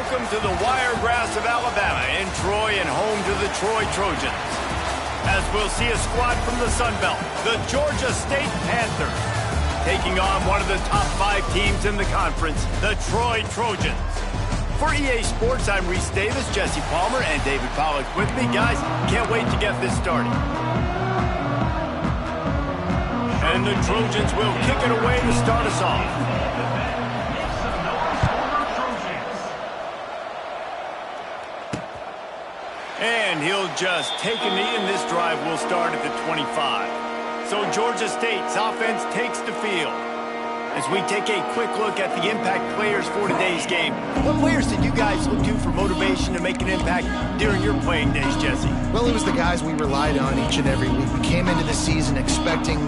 Welcome to the Wiregrass of Alabama in Troy and home to the Troy Trojans. As we'll see a squad from the Sun Belt, the Georgia State Panthers, taking on one of the top 5 teams in the conference, the Troy Trojans. For EA Sports, I'm Reese Davis, Jesse Palmer, and David Pollack with me. Guys, can't wait to get this started. And the Trojans will kick it away to start us off. And he'll just take a knee, and this drive will start at the 25. So Georgia State's offense takes the field. As we take a quick look at the impact players for today's game, what players did you guys look to for motivation to make an impact during your playing days, Jesse? Well, it was the guys we relied on each and every week. We came into the season expecting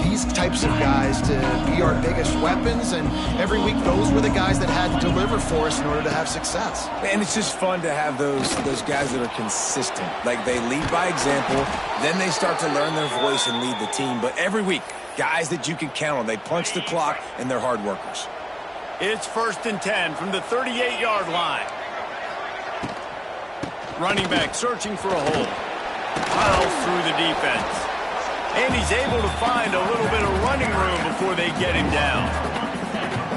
these types of guys to be our biggest weapons, and every week those were the guys that had to deliver for us in order to have success. And it's just fun to have those guys that are consistent. Like, they lead by example, then they start to learn their voice and lead the team. But every week, guys that you can count on. They punch the clock, and they're hard workers. It's 1st and 10 from the 38-yard line. Running back searching for a hole. Piles through the defense. And he's able to find a little bit of running room before they get him down.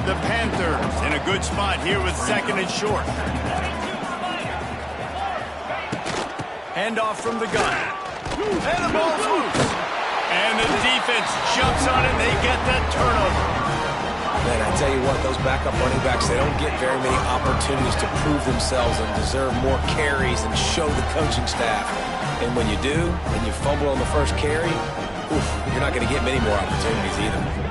The Panthers in a good spot here with 2nd and short. Handoff from the gun. And the ball's loose. And the defense jumps on it, and they get that turnover. Man, I tell you what, those backup running backs, they don't get very many opportunities to prove themselves and deserve more carries and show the coaching staff. And when you do, and you fumble on the first carry, you're not going to get many more opportunities either.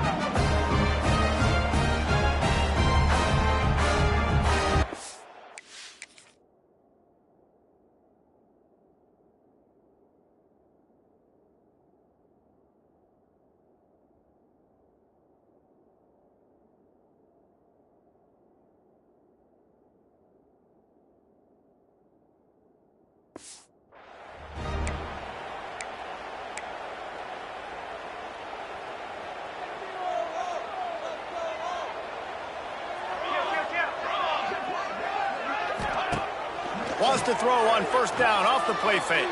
Wants to throw on 1st down off the play fake.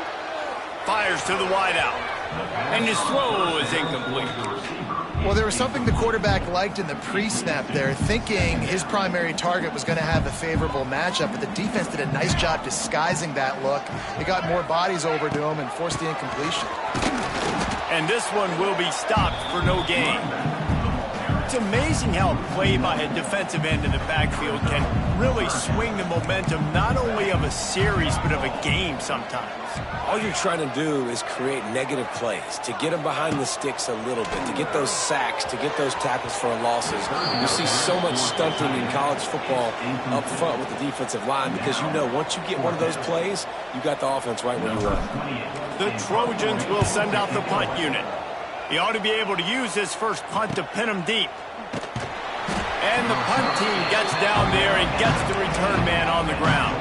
Fires to the wideout. And his throw is incomplete. Well, there was something the quarterback liked in the pre-snap there, thinking his primary target was going to have a favorable matchup, but the defense did a nice job disguising that look. They got more bodies over to him and forced the incompletion. And this one will be stopped for no gain. It's amazing how a play by a defensive end in the backfield can really swing the momentum not only of a series but of a game sometimes. All you're trying to do is create negative plays, to get them behind the sticks a little bit, to get those sacks, to get those tackles for losses. You see so much stunting in college football up front with the defensive line because you know once you get one of those plays, you got the offense right where you want. The Trojans will send out the punt unit. He ought to be able to use his first punt to pin him deep. And the punt team gets down there and gets the return man on the ground.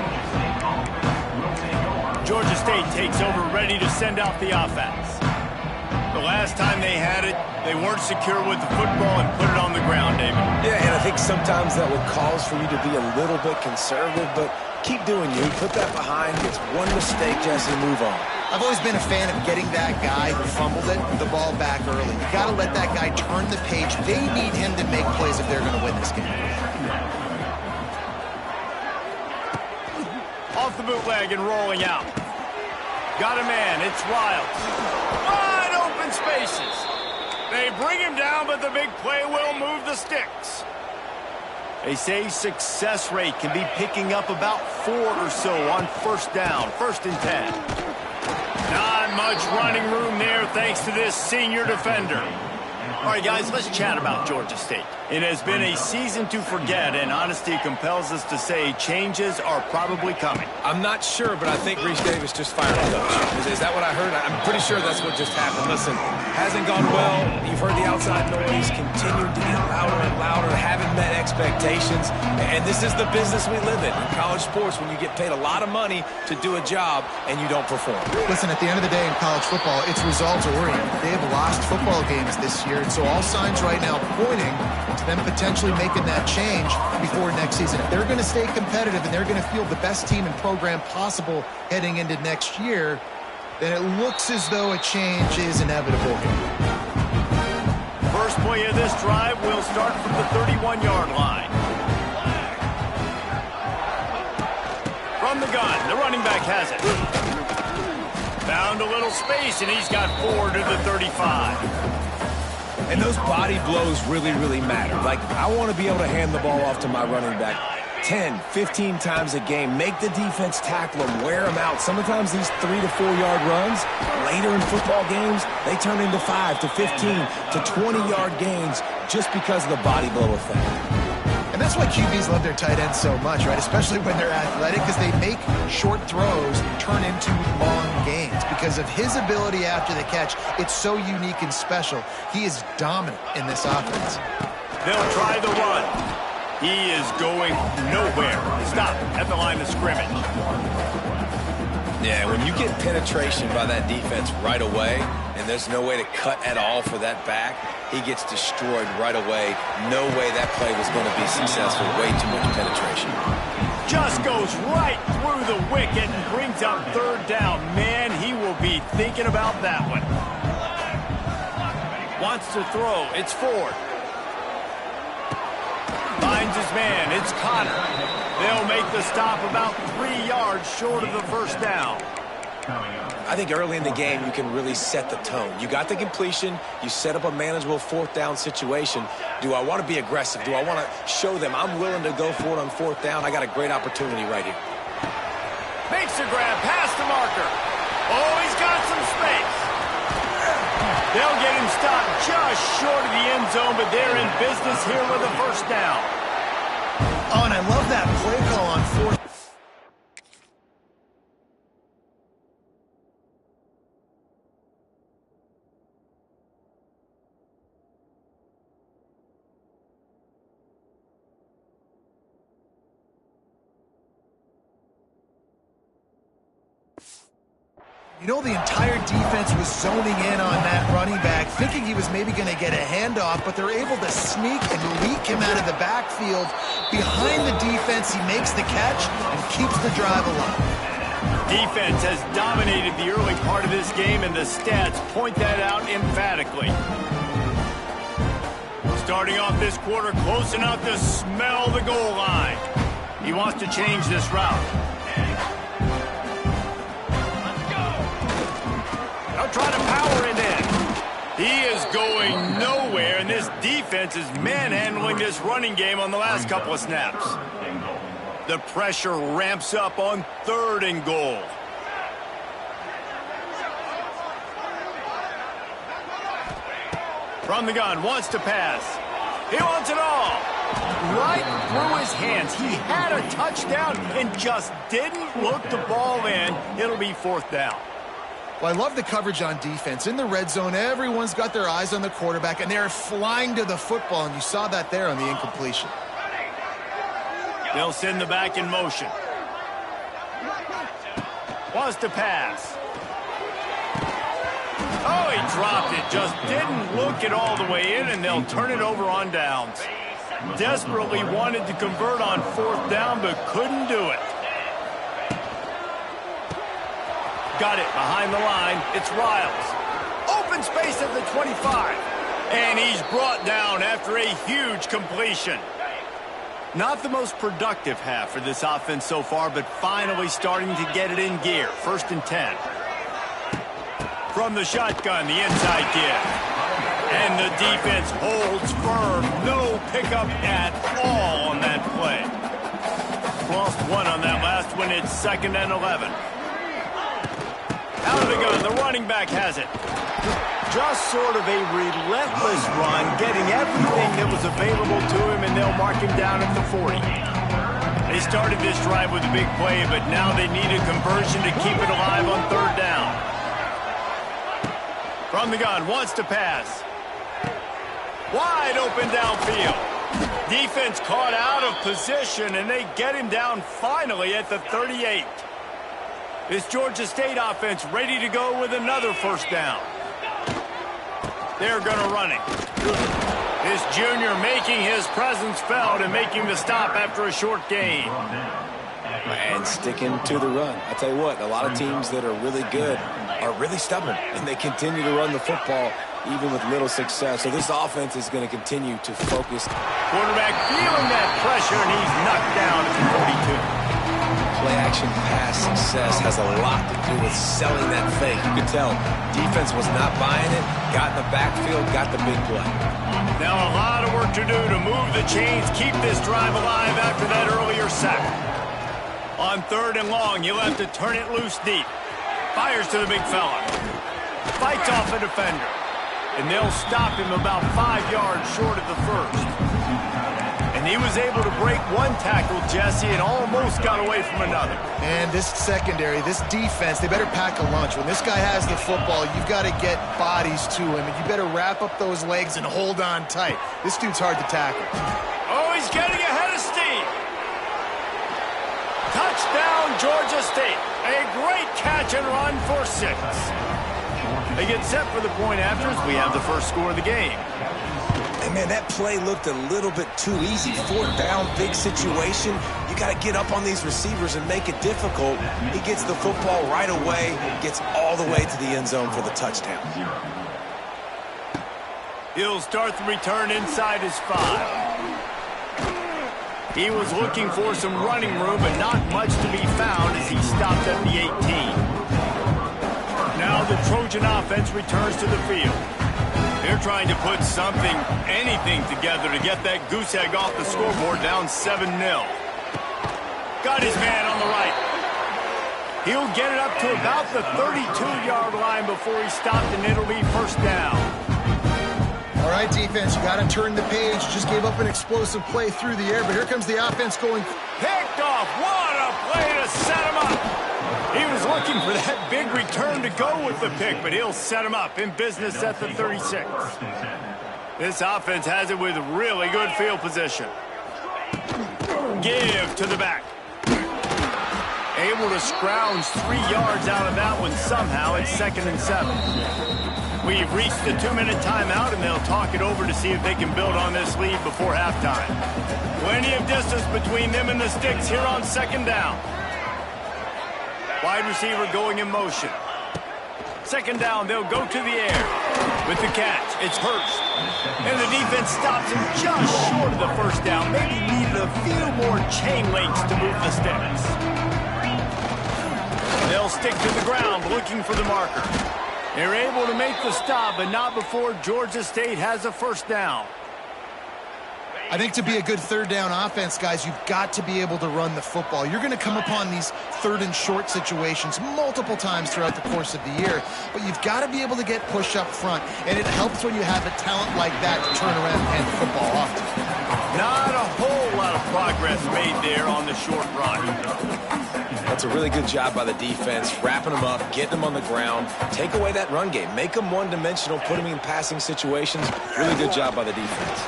Georgia State takes over, ready to send out the offense. The last time they had it, they weren't secure with the football and put it on the ground, David. Yeah, and I think sometimes that would cause for you to be a little bit conservative, but keep doing you. Put that behind. It's one mistake, Jesse, move on. I've always been a fan of getting that guy who fumbled it, the ball back early. You got to let that guy turn the page. They need him to make plays if they're going to win this game. Off the bootleg and rolling out. Got a man. It's Wiles. Wide open spaces. They bring him down, but the big play will move the sticks. They say success rate can be picking up about 4 or so on 1st down, 1st and 10. Not much running room there thanks to this senior defender. All right, guys, let's chat about Georgia State. It has been a season to forget, and honesty compels us to say changes are probably coming. I'm not sure, but I think Reese Davis just fired a coach. Is that what I heard? I'm pretty sure that's what just happened. Listen, hasn't gone well. You've heard the outside noise, continued to get louder and louder, haven't met expectations. And this is the business we live in college sports, when you get paid a lot of money to do a job and you don't perform. Listen, at the end of the day in college football, it's results oriented. They have lost football games this year, and so all signs right now pointing to them potentially making that change before next season. If they're going to stay competitive and they're going to field the best team and program possible heading into next year, then it looks as though a change is inevitable here. First play of this drive will start from the 31-yard line. From the gun, the running back has it. Found a little space, and he's got 4 to the 35. And those body blows really, really matter. Like, I want to be able to hand the ball off to my running back 10, 15 times a game. Make the defense tackle them, wear them out. Sometimes these 3 to 4 yard runs, later in football games, they turn into 5 to 15 to 20-yard gains just because of the body blow effect. And that's why QBs love their tight ends so much, right? Especially when they're athletic, because they make short throws turn into long gains. Because of his ability after the catch, it's so unique and special. He is dominant in this offense. They'll try the run. He is going nowhere. Stop at the line of scrimmage. Yeah, when you get penetration by that defense right away, and there's no way to cut at all for that back, he gets destroyed right away. No way that play was going to be successful. Way too much penetration. Just goes right through the wicket and brings up third down. Man, he will be thinking about that one. Wants to throw. It's Ford. Finds his man. It's Connor. They'll make the stop about 3 yards short of the first down. I think early in the game, you can really set the tone. You got the completion. You set up a manageable fourth down situation. Do I want to be aggressive? Do I want to show them I'm willing to go for it on fourth down? I got a great opportunity right here. Makes a grab past the marker. Oh, he's got some space. They'll get him stopped just short of the end zone, but they're in business here with a first down. Oh, and I love that play call on fourth. You know, the entire defense was zoning in on that running back, thinking he was maybe going to get a handoff, but they're able to sneak and leak him out of the backfield. Behind the defense, he makes the catch and keeps the drive alive. Defense has dominated the early part of this game, and the stats point that out emphatically. Starting off this quarter close enough to smell the goal line. He wants to change this route. They'll try to power it in. He is going nowhere, and this defense is manhandling this running game on the last couple of snaps. The pressure ramps up on 3rd and goal. From the gun, wants to pass. He wants it all. Right through his hands. He had a touchdown and just didn't look the ball in. It'll be 4th down. Well, I love the coverage on defense. In the red zone, everyone's got their eyes on the quarterback, and they're flying to the football, and you saw that there on the incompletion. They'll send the back in motion. Wants to pass. Oh, he dropped it. Just didn't look it all the way in, and they'll turn it over on downs. Desperately wanted to convert on 4th down, but couldn't do it. Got it behind the line. It's Riles. Open space at the 25. And he's brought down after a huge completion. Not the most productive half for this offense so far, but finally starting to get it in gear. 1st and 10. From the shotgun, the inside give. And the defense holds firm. No pickup at all on that play. Lost 1 on that last one. It's 2nd and 11. Out of the gun, the running back has it. Just sort of a relentless run, getting everything that was available to him, and they'll mark him down at the 40. They started this drive with a big play, but now they need a conversion to keep it alive on 3rd down. From the gun, wants to pass. Wide open downfield. Defense caught out of position, and they get him down finally at the 38. This Georgia State offense ready to go with another 1st down. They're going to run it. This junior making his presence felt and making the stop after a short gain. And sticking to the run. I tell you what, a lot of teams that are really good are really stubborn, and they continue to run the football even with little success. So this offense is going to continue to focus. Quarterback feeling that pressure, and he's knocked down at the 42. Play-action pass success has a lot to do with selling that fake. You could tell defense was not buying it, got in the backfield, got the big play. Now a lot of work to do to move the chains, keep this drive alive after that earlier sack. On 3rd and long, he'll have to turn it loose deep. Fires to the big fella. Fights off a defender. And they'll stop him about 5 yards short of the first. And he was able to break one tackle, Jesse, and almost got away from another. And this secondary, this defense, they better pack a lunch. When this guy has the football, you've got to get bodies to him, and you better wrap up those legs and hold on tight. This dude's hard to tackle. Oh, he's getting ahead of steam. Touchdown, Georgia State. A great catch and run for 6. They get set for the point after as we have the first score of the game. And man, that play looked a little bit too easy. 4th down, big situation. You got to get up on these receivers and make it difficult. He gets the football right away, gets all the way to the end zone for the touchdown. He'll start the return inside his 5. He was looking for some running room, but not much to be found as he stopped at the 18. Now the Trojan offense returns to the field. They're trying to put something, anything together to get that goose egg off the scoreboard down 7-0. Got his man on the right. He'll get it up to about the 32-yard line before he stopped, and it'll be 1st down. All right, defense, you got to turn the page. Just gave up an explosive play through the air, but here comes the offense going. Picked off. What a play to set him up. He was looking for that big return to go with the pick, but he'll set him up in business at the 36. This offense has it with really good field position. Give to the back. Able to scrounge 3 yards out of that one somehow. It's 2nd and 7. We've reached the 2-minute timeout, and they'll talk it over to see if they can build on this lead before halftime. Plenty of distance between them and the sticks here on 2nd down. Wide receiver going in motion. 2nd down, they'll go to the air. With the catch, it's Hurst. And the defense stops him just short of the 1st down. Maybe needed a few more chain links to move the sticks. They'll stick to the ground looking for the marker. They're able to make the stop, but not before Georgia State has a 1st down. I think to be a good 3rd down offense, guys, you've got to be able to run the football. You're going to come upon these 3rd and short situations multiple times throughout the course of the year, but you've got to be able to get push up front, and it helps when you have a talent like that to turn around and hand the football off to. Not a whole lot of progress made there on the short run. That's a really good job by the defense, wrapping them up, getting them on the ground, take away that run game, make them one-dimensional, put them in passing situations. Really good job by the defense.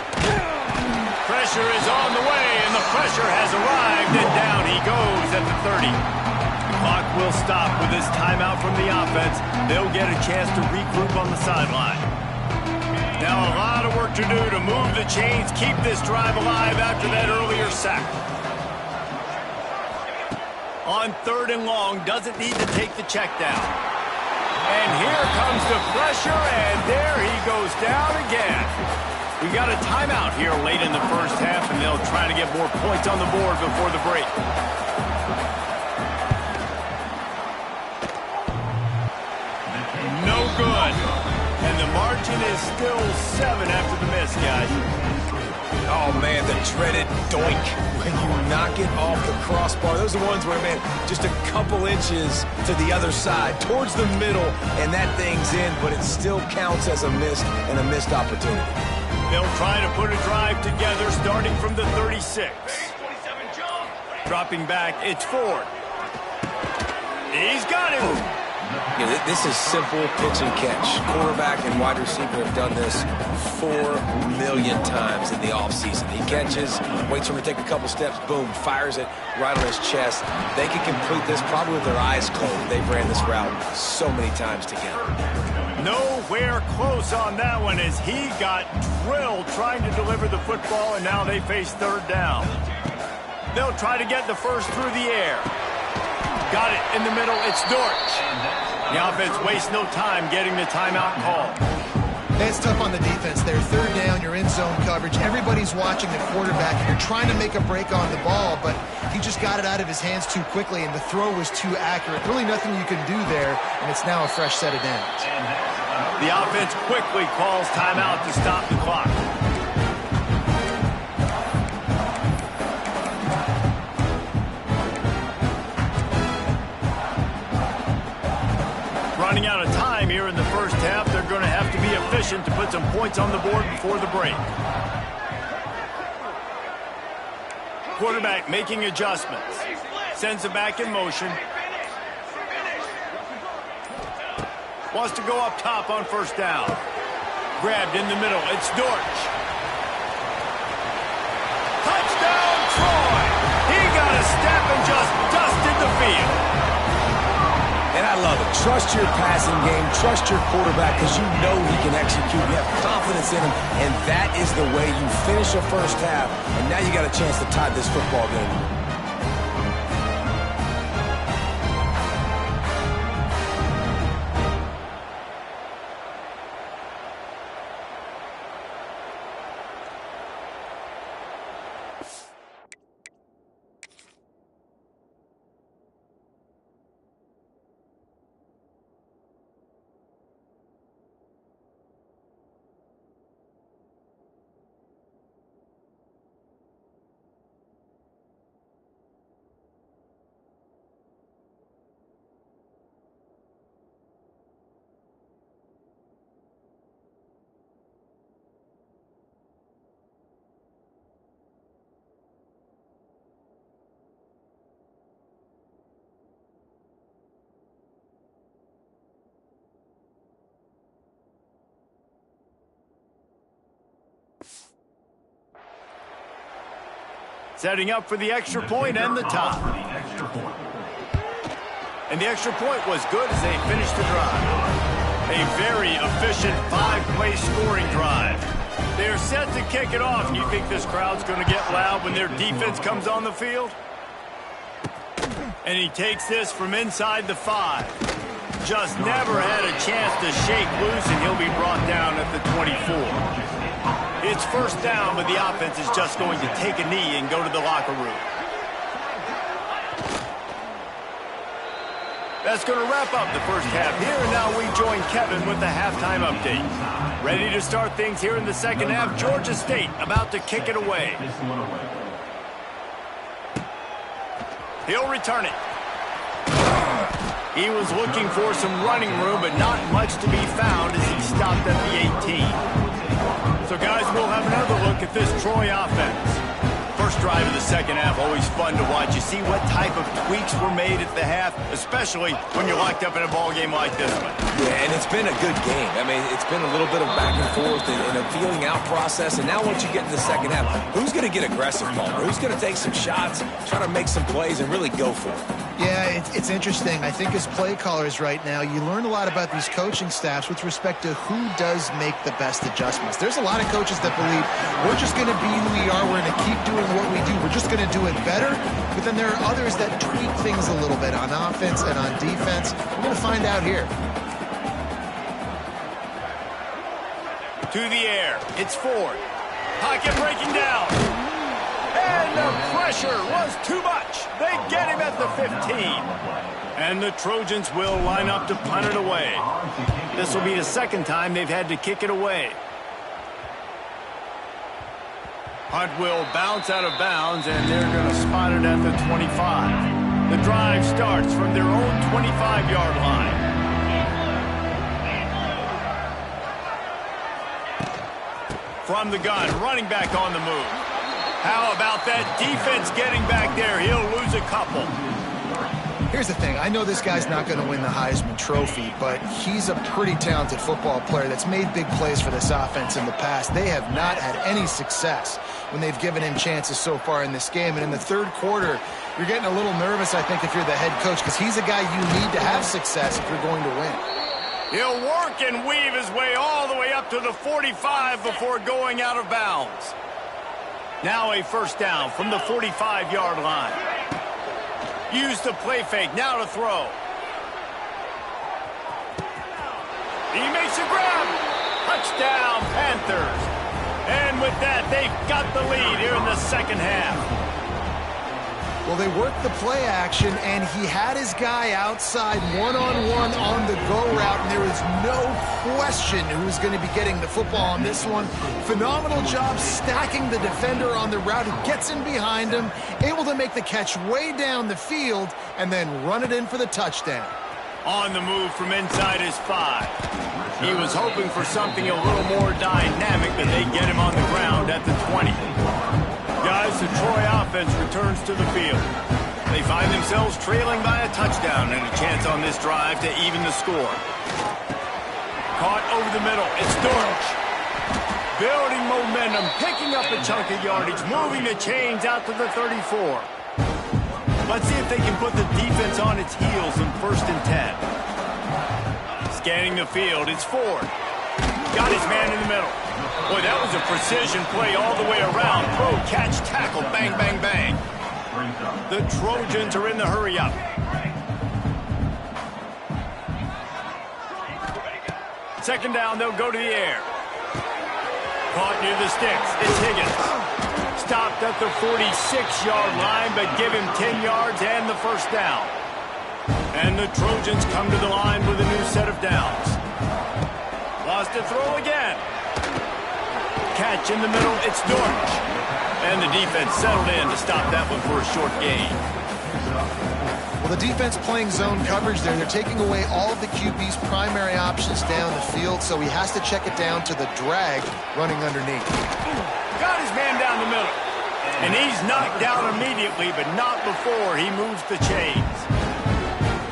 Pressure is on the way, and the pressure has arrived, and down he goes at the 30. The clock will stop with this timeout from the offense. They'll get a chance to regroup on the sideline. Now a lot of work to do to move the chains, keep this drive alive after that earlier sack. On 3rd and long, doesn't need to take the check down. And here comes the pressure, and there he goes down again. We got a timeout here late in the 1st half, and they'll try to get more points on the board before the break. No good. And the margin is still 7 after the miss, guys. Oh, man, the dreaded doink when you knock it off the crossbar. Those are the ones where, man, just a couple inches to the other side, towards the middle, and that thing's in, but it still counts as a miss and a missed opportunity. They'll try to put a drive together starting from the 36. Dropping back, it's Ford. He's got him. Yeah, this is simple pitch and catch. Quarterback and wide receiver have done this 4 million times in the offseason. He catches, waits for him to take a couple steps, boom, fires it right on his chest. They can complete this probably with their eyes closed. They've ran this route so many times together. Nowhere close on that one as he got drilled trying to deliver the football, and now they face third down. They'll try to get the first through the air. Got it in the middle. It's Dortch. The offense wastes no time getting the timeout call. It's tough on the defense there. Third down, you're in zone coverage. Everybody's watching the quarterback, and you're trying to make a break on the ball, but he just got it out of his hands too quickly, and the throw was too accurate. Really nothing you can do there, and it's now a fresh set of downs. The offense quickly calls timeout to stop the clock. Running out of time here in the first half. They're going to have to be efficient to put some points on the board before the break. Quarterback making adjustments. Sends it back in motion. Wants to go up top on first down. Grabbed in the middle. It's Dortch. Touchdown, Troy! He got a step and just dusted the field. And I love it. Trust your passing game. Trust your quarterback because you know he can execute. You have confidence in him, and that is the way you finish a first half. And now you got a chance to tie this football game. Setting up for the extra point and the top. And the extra point was good as they finished the drive. A very efficient 5-play scoring drive. They're set to kick it off. You think this crowd's going to get loud when their defense comes on the field? And he takes this from inside the 5. Just never had a chance to shake loose, and he'll be brought down at the 24. It's first down, but the offense is just going to take a knee and go to the locker room. That's going to wrap up the first half here, and now we join Kevin with the halftime update. Ready to start things here in the second half. Georgia State about to kick it away. He'll return it. He was looking for some running room, but not much to be found as he stopped at the 18. So, guys, we'll have another look at this Troy offense. First drive of the second half, always fun to watch. You see what type of tweaks were made at the half, especially when you're locked up in a ball game like this one. Yeah, and it's been a good game. I mean, it's been a little bit of back and forth and a feeling out process. And now once you get in the second half, who's going to get aggressive, Palmer? Who's going to take some shots, try to make some plays, and really go for it? Yeah, it's interesting. I think as play callers right now, you learn a lot about these coaching staffs with respect to who does make the best adjustments. There's a lot of coaches that believe we're just going to be who we are. We're going to keep doing what we do. We're just going to do it better. But then there are others that tweak things a little bit on offense and on defense. We're going to find out here. To the air. It's Ford. Pocket breaking down. And the pressure was too much. They get him at the 15. And the Trojans will line up to punt it away. This will be the second time they've had to kick it away. Punt will bounce out of bounds, and they're going to spot it at the 25. The drive starts from their own 25-yard line. From the gun, running back on the move. How about that defense getting back there? He'll lose a couple. Here's the thing. I know this guy's not going to win the Heisman Trophy, but he's a pretty talented football player that's made big plays for this offense in the past. They have not had any success when they've given him chances so far in this game. And in the third quarter, you're getting a little nervous, I think, if you're the head coach, because he's a guy you need to have success if you're going to win. He'll work and weave his way all the way up to the 45 before going out of bounds. Now a first down from the 45-yard line. Use the play fake, now to throw. He makes a grab. Touchdown, Panthers. And with that, they've got the lead here in the second half. Well, they worked the play action, and he had his guy outside one-on-one on the go route, and there is no question who's going to be getting the football on this one. Phenomenal job stacking the defender on the route. He gets in behind him, able to make the catch way down the field, and then run it in for the touchdown. On the move from inside his 5. He was hoping for something a little more dynamic, but they get him on the ground at the 20. Guys, the Troy offense returns to the field. They find themselves trailing by a touchdown and a chance on this drive to even the score. Caught over the middle. It's Dortch. Building momentum, picking up a chunk of yardage, moving the chains out to the 34. Let's see if they can put the defense on its heels in 1st and 10. Scanning the field, it's Ford. Got his man in the middle. Boy, that was a precision play all the way around. Throw, catch, tackle, bang, bang, bang. The Trojans are in the hurry-up. Second down, they'll go to the air. Caught near the sticks. It's Higgins. Stopped at the 46-yard line, but give him 10 yards and the first down. And the Trojans come to the line with a new set of downs. Lost a throw again. Catch in the middle, it's Dortch. And the defense settled in to stop that one for a short gain. Well, the defense playing zone coverage there. They're taking away all of the QB's primary options down the field, so he has to check it down to the drag running underneath. Got his man down the middle. And he's knocked down immediately, but not before he moves the chains.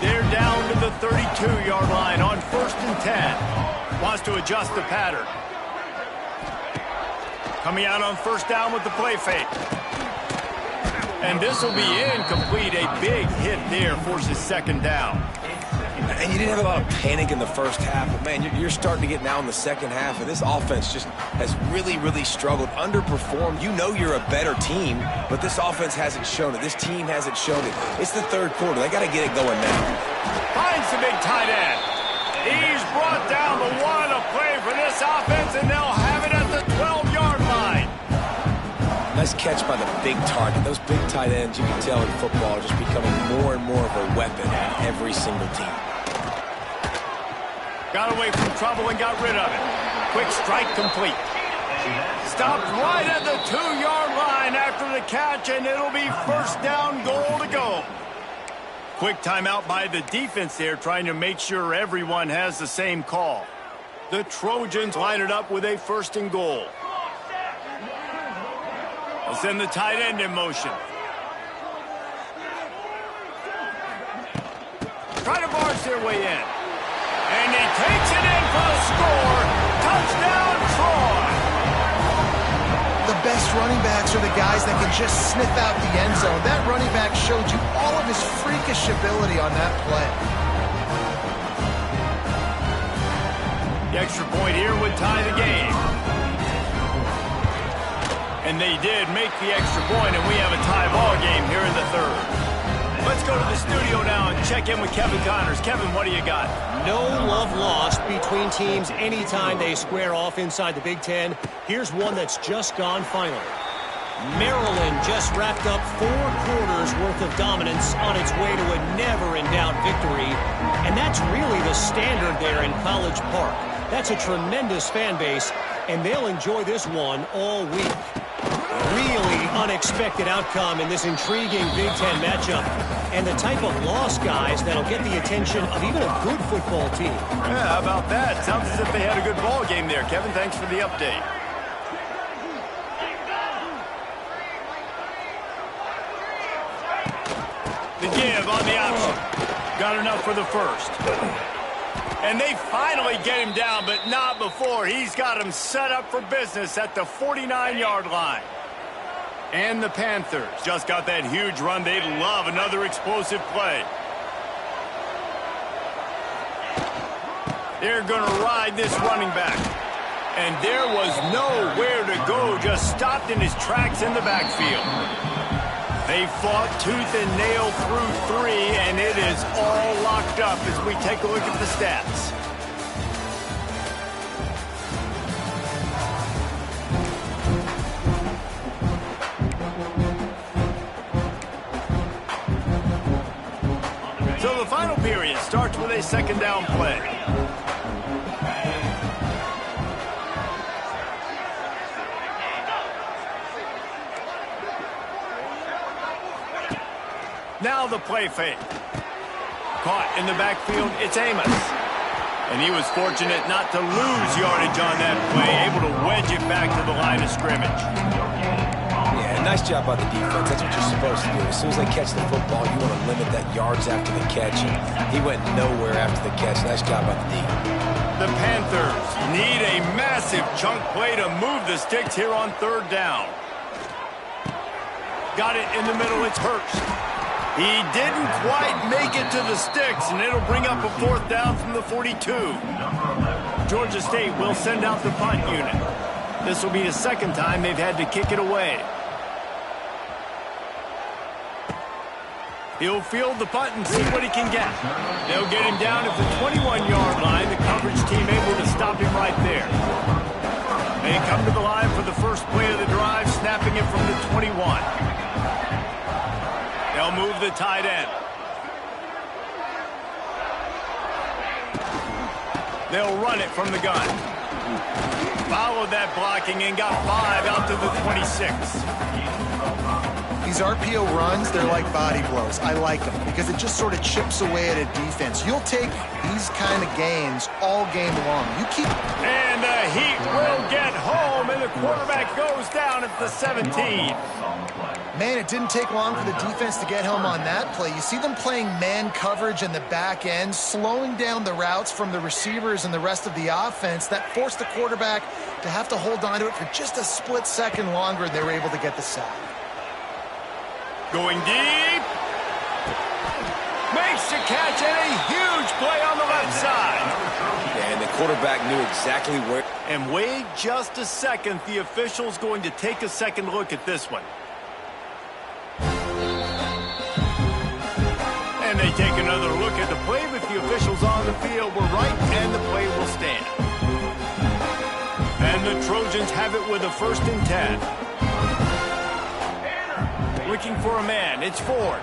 They're down to the 32-yard line on 1st and 10. Wants to adjust the pattern. Coming out on first down with the play fake. And this will be incomplete. A big hit there forces second down. And you didn't have a lot of panic in the first half, but, man, you're starting to get now in the second half, and this offense just has really, really struggled, underperformed. You know you're a better team, but this offense hasn't shown it. This team hasn't shown it. It's the third quarter. They got to get it going now. Finds the big tight end. He's brought down the one to play for this offense, and they'll have it at the 12-yard line. Nice catch by the big target. Those big tight ends, you can tell in football, are just becoming more and more of a weapon on every single team. Got away from trouble and got rid of it. Quick strike complete. Stopped right at the 2-yard line after the catch, and it'll be first down, goal to go. Quick timeout by the defense there, trying to make sure everyone has the same call. The Trojans line it up with a 1st and goal. They'll send the tight end in motion. Try to barge their way in. And he takes it in for the score. Touchdown, Troy. The best running backs are the guys that can just sniff out the end zone. That running back showed you all of his freakish ability on that play. The extra point here would tie the game. And they did make the extra point, and we have a tie ball game here in the third. Let's go to the studio now and check in with Kevin Connors. Kevin, what do you got? No love lost between teams anytime they square off inside the Big Ten. Here's one that's just gone final. Maryland just wrapped up 4 quarters worth of dominance on its way to a never-in-doubt victory. And that's really the standard there in College Park. That's a tremendous fan base, and they'll enjoy this one all week. Really unexpected outcome in this intriguing Big Ten matchup. And the type of loss, guys, that'll get the attention of even a good football team. Yeah, how about that? Sounds as if they had a good ball game there. Kevin, thanks for the update. The give on the option. Got enough for the first. And they finally get him down, but not before. He's got him set up for business at the 49-yard line. And the Panthers just got that huge run. They'd love another explosive play. They're going to ride this running back. And there was nowhere to go, just stopped in his tracks in the backfield. They fought tooth and nail through 3, and it is all locked up as we take a look at the stats. So the final period starts with a second down play. Now the play fake. Caught in the backfield, it's Amos. And he was fortunate not to lose yardage on that play, able to wedge it back to the line of scrimmage. Yeah, nice job by the defense. That's what you're supposed to do. As soon as they catch the football, you want to limit that yards after the catch. And he went nowhere after the catch. Nice job by the D. The Panthers need a massive chunk play to move the sticks here on third down. Got it in the middle, it's Hurst. He didn't quite make it to the sticks, and it'll bring up a fourth down from the 42. Georgia State will send out the punt unit. This will be the second time they've had to kick it away. He'll field the punt and see what he can get. They'll get him down at the 21-yard line. The coverage team able to stop him right there. They come to the line for the first play of the drive, snapping it from the 21. They'll move the tight end. They'll run it from the gun. Followed that blocking and got 5 out to the 26. These RPO runs, they're like body blows. I like them because it just sort of chips away at a defense. You'll take these kind of gains all game long. You keep... And the Heat will get home, and the quarterback goes down at the 17. Man, it didn't take long for the defense to get home on that play. You see them playing man coverage in the back end, slowing down the routes from the receivers and the rest of the offense. That forced the quarterback to have to hold on to it for just a split second longer, and they were able to get the sack. Going deep. Makes the catch, and a huge play on the left side. And the quarterback knew exactly where. And wait just a second. The official's going to take a second look at this one. And they take another look at the play, but the officials on the field were right, and the play will stand. And the Trojans have it with a 1st and 10. Looking for a man, it's Ford.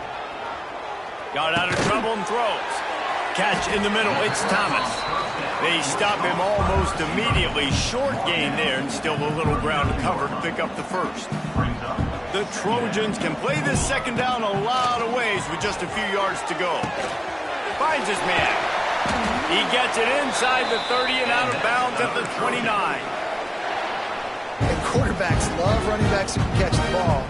Got out of trouble and throws. Catch in the middle, it's Thomas. They stop him almost immediately. Short gain there, and still a little ground to cover to pick up the first. The Trojans can play this second down a lot of ways with just a few yards to go. Finds his man. He gets it inside the 30 and out of bounds at the 29. And quarterbacks love running backs who can catch the ball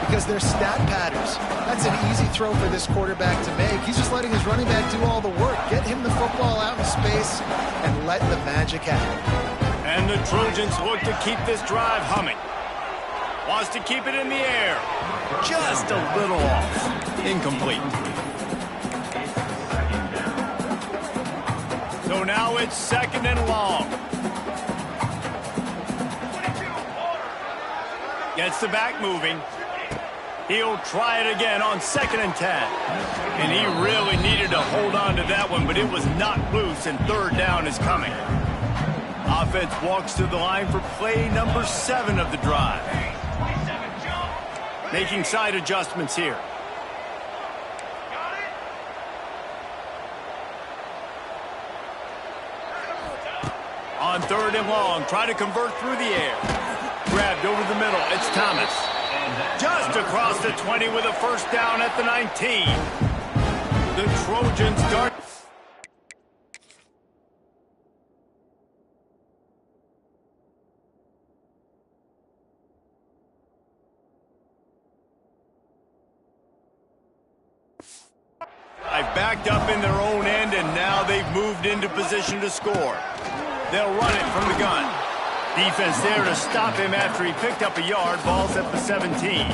because they're stat patterns. That's an easy throw for this quarterback to make. He's just letting his running back do all the work. Get him the football out in space and let the magic happen. And the Trojans look to keep this drive humming. Wants to keep it in the air. Just a little off. Incomplete. So now it's second and long. Gets the back moving. He'll try it again on 2nd and 10. And he really needed to hold on to that one, but it was knocked loose, and third down is coming. Offense walks to the line for play number 7 of the drive. Making side adjustments here. On 3rd and long, try to convert through the air. Grabbed over the middle, it's Thomas. Just across the 20 with a 1st down at the 19. The Trojans dart. I've backed up in their own end, and now they've moved into position to score. They'll run it from the gun. Defense there to stop him after he picked up a yard. Ball's at the 17.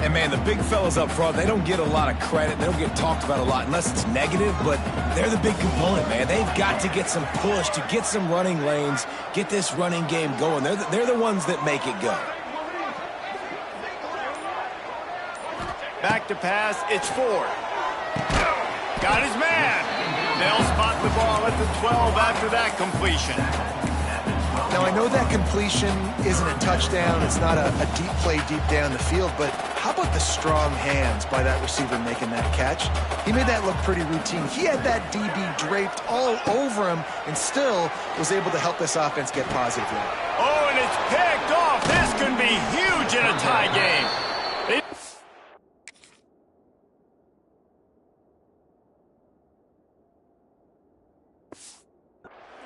And, man, the big fellas up front, they don't get a lot of credit. They don't get talked about a lot unless it's negative, but they're the big component, man. They've got to get some push to get some running lanes, get this running game going. They're the ones that make it go. Back to pass, it's Ford. Got his man. They'll spot the ball at the 12 after that completion. Now, I know that completion isn't a touchdown. It's not a deep play deep down the field, but how about the strong hands by that receiver making that catch? He made that look pretty routine. He had that DB draped all over him and still was able to help this offense get positive. Oh, and it's picked off. This can be huge in a tie game.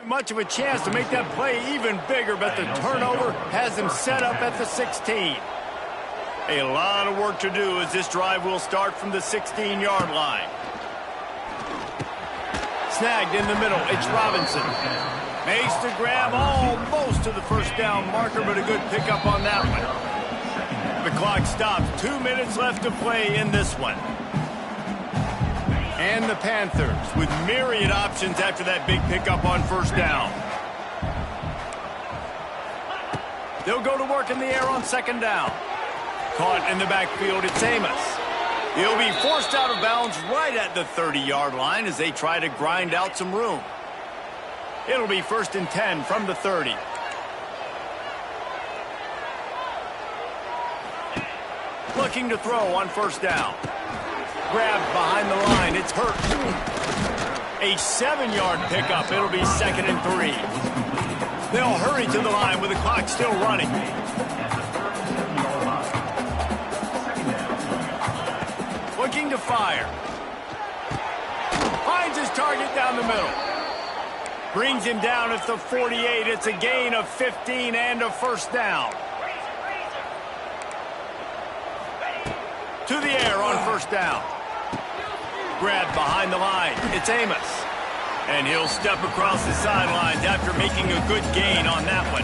Much of a chance to make that play even bigger, but the turnover has him set up at the 16. A lot of work to do as this drive will start from the 16-yard line. Snagged in the middle, it's Robinson. Makes the grab almost to the first down marker, but a good pickup on that one. The clock stops. 2 minutes left to play in this one. And the Panthers with myriad options after that big pickup on first down. They'll go to work in the air on second down. Caught in the backfield, it's Amos. He'll be forced out of bounds right at the 30-yard line as they try to grind out some room. It'll be 1st and 10 from the 30. Looking to throw on first down. Grabbed behind the line, it's Hurt. A 7-yard pickup, it'll be 2nd and 3. They'll hurry to the line with the clock still running. Looking to fire. Finds his target down the middle. Brings him down at the 48. It's a gain of 15 and a first down. To the air on first down. Grabbed behind the line. It's Amos. And he'll step across the sidelines after making a good gain on that one.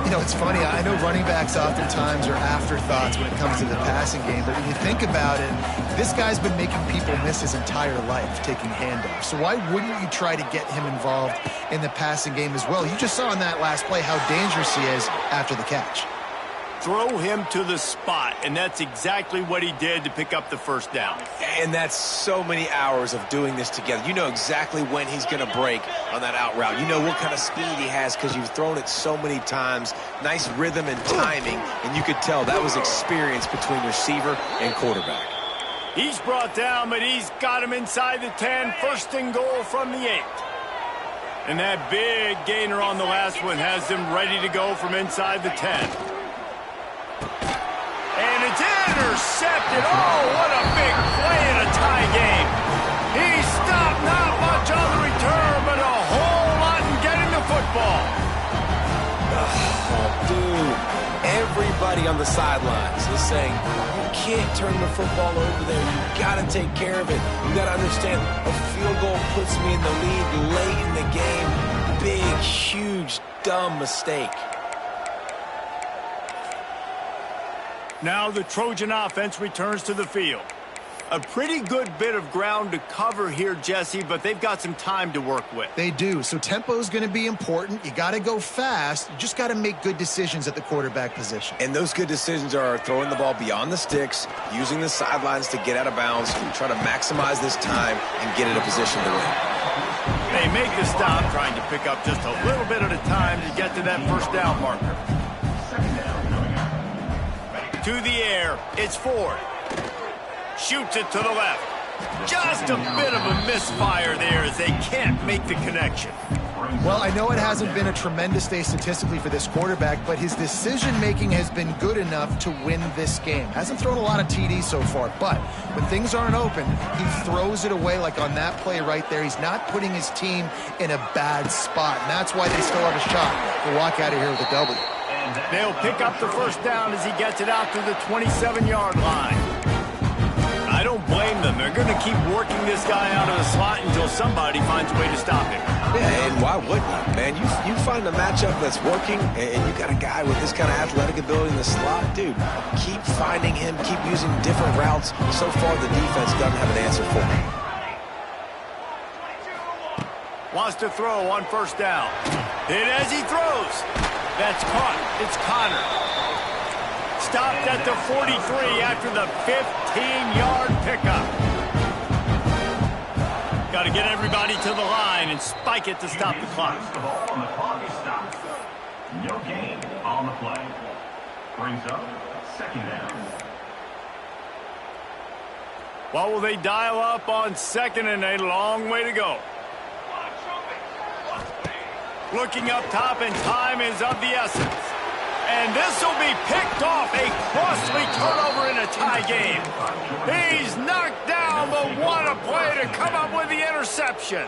You know, it's funny. I know running backs oftentimes are afterthoughts when it comes to the passing game, but when you think about it, this guy's been making people miss his entire life taking handoffs. So why wouldn't you try to get him involved in the passing game as well? You just saw in that last play how dangerous he is after the catch. Throw him to the spot, and that's exactly what he did to pick up the first down. And that's so many hours of doing this together. You know exactly when he's going to break on that out route. You know what kind of speed he has because you've thrown it so many times. Nice rhythm and timing, and you could tell that was experience between receiver and quarterback. He's brought down, but he's got him inside the 10. 1st and goal from the 8. And that big gainer on the last one has him ready to go from inside the 10. And it's intercepted. Oh, what a big play in a tie game. He stopped not much on the return, but a whole lot in getting the football. Oh, dude. Everybody on the sidelines is saying, you can't turn the football over there. You got to take care of it. You got to understand, a field goal puts me in the lead late in the game. Big, huge, dumb mistake. Now the Trojan offense returns to the field. A pretty good bit of ground to cover here, Jesse, but they've got some time to work with. They do. So tempo is going to be important. You got to go fast. You just got to make good decisions at the quarterback position. And those good decisions are throwing the ball beyond the sticks, using the sidelines to get out of bounds, try to maximize this time and get in a position to win. They make the stop, trying to pick up just a little bit at a time to get to that first down marker. To the air, it's Ford. Shoots it to the left. Just a bit of a misfire there as they can't make the connection. Well, I know it hasn't been a tremendous day statistically for this quarterback, but his decision-making has been good enough to win this game. Hasn't thrown a lot of TDs so far, but when things aren't open, he throws it away like on that play right there. He's not putting his team in a bad spot, and that's why they still have a shot to walk out of here with a W. They'll pick up the first down as he gets it out to the 27-yard line. I don't blame them. They're going to keep working this guy out of the slot until somebody finds a way to stop him. Yeah, and why wouldn't you, man? You find a matchup that's working, and you got a guy with this kind of athletic ability in the slot, dude. Keep finding him, keep using different routes. So far, the defense doesn't have an answer for him. Wants to throw on first down. Hit as he throws. That's caught. It's Connor. Stopped at the 43 after the 15-yard pickup. Got to get everybody to the line and spike it to stop the clock. The ball and the clock is stopped. No gain on the play. Brings up second down. What will they dial up on second and a long way to go? Looking up top, and time is of the essence. And this will be picked off. A costly turnover in a tie game. He's knocked down, but what a play to come up with the interception.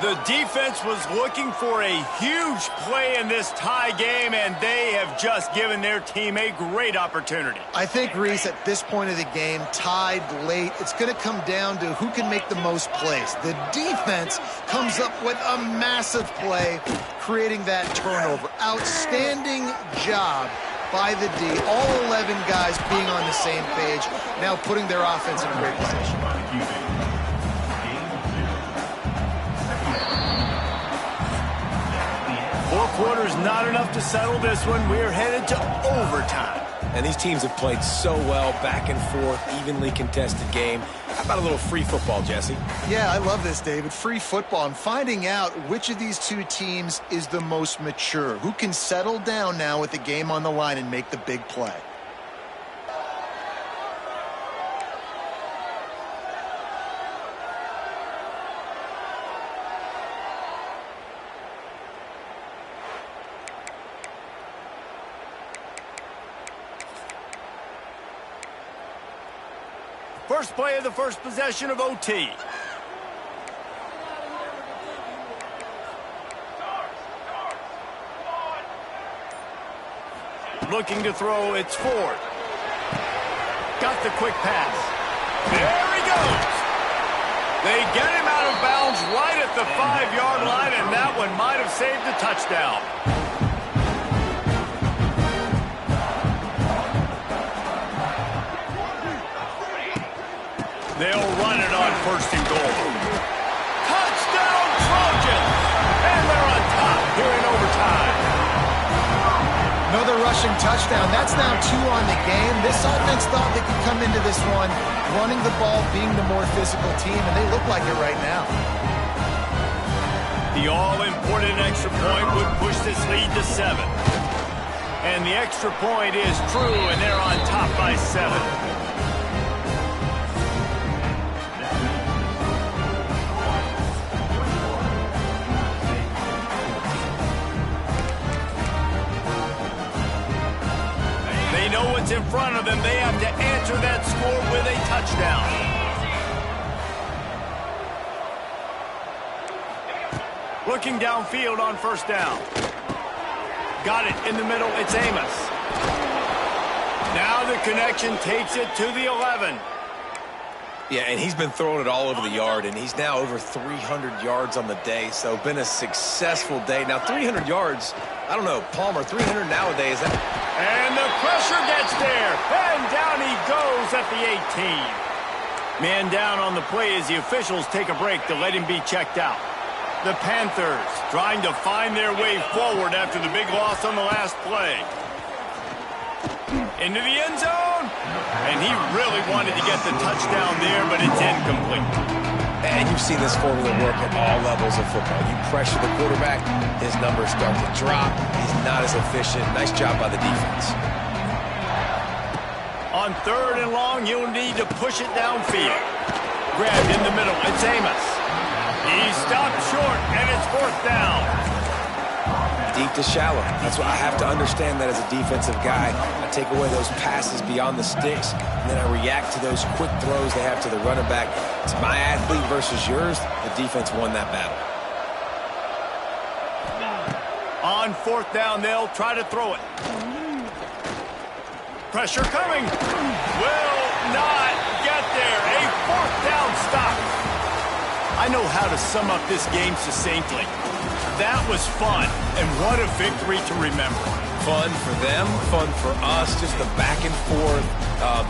The defense was looking for a huge play in this tie game, and they have just given their team a great opportunity. I think, Reese, at this point of the game, tied late, it's going to come down to who can make the most plays. The defense comes up with a massive play, creating that turnover. Outstanding job by the D. All 11 guys being on the same page, now putting their offense in a great position. 4 quarters not enough to settle this one. We're headed to overtime. And these teams have played so well, back and forth, evenly contested game. How about a little free football, Jesse? Yeah, I love this, David. Free football. I'm finding out which of these two teams is the most mature. Who can settle down now with the game on the line and make the big play? First play of the first possession of OT. Looking to throw, it's Ford. Got the quick pass. There he goes. They get him out of bounds right at the 5-yard line, and that one might have saved the touchdown. They'll run it on first and goal. Touchdown Trojans! And they're on top here in overtime. Another rushing touchdown. That's now 2 on the game. This offense thought they could come into this one running the ball, being the more physical team, and they look like it right now. The all-important extra point would push this lead to 7. And the extra point is true, and they're on top by 7. They know what's in front of them. They have to answer that score with a touchdown. Looking downfield on first down. Got it in the middle. It's Amos. Now the connection takes it to the 11. Yeah, and he's been throwing it all over the yard, and he's now over 300 yards on the day, so been a successful day. Now, 300 yards, I don't know, Palmer, 300 nowadays. And the pressure gets there, and down he goes at the 18. Man down on the play as the officials take a break to let him be checked out. The Panthers trying to find their way forward after the big loss on the last play. Into the end zone, and he really wanted to get the touchdown there, but it's incomplete. And you've seen this formula work at all levels of football. You pressure the quarterback, his numbers start to drop. He's not as efficient. Nice job by the defense. On third and long, you'll need to push it downfield. Grabbed in the middle, it's Amos. He stopped short, and it's fourth down. Deep to shallow. That's why I have to understand that as a defensive guy. I take away those passes beyond the sticks, and then I react to those quick throws they have to the running back. It's my athlete versus yours. The defense won that battle. On fourth down, they'll try to throw it. Pressure coming. Will not get there. I know how to sum up this game succinctly. That was fun, and what a victory to remember. Fun for them, fun for us, just the back and forth,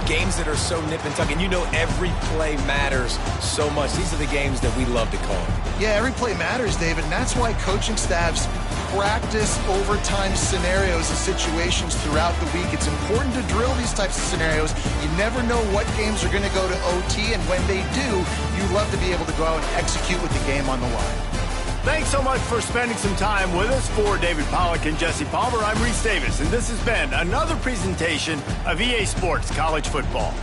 games that are so nip and tuck, and you know every play matters so much. These are the games that we love to call. Yeah, every play matters, David, and that's why coaching staffs practice overtime scenarios and situations throughout the week. It's important to drill these types of scenarios. You never know what games are going to go to OT, and when they do, you love to be able to go out and execute with the game on the line. Thanks so much for spending some time with us. For David Pollack and Jesse Palmer, I'm Reese Davis, and this has been another presentation of EA Sports College Football.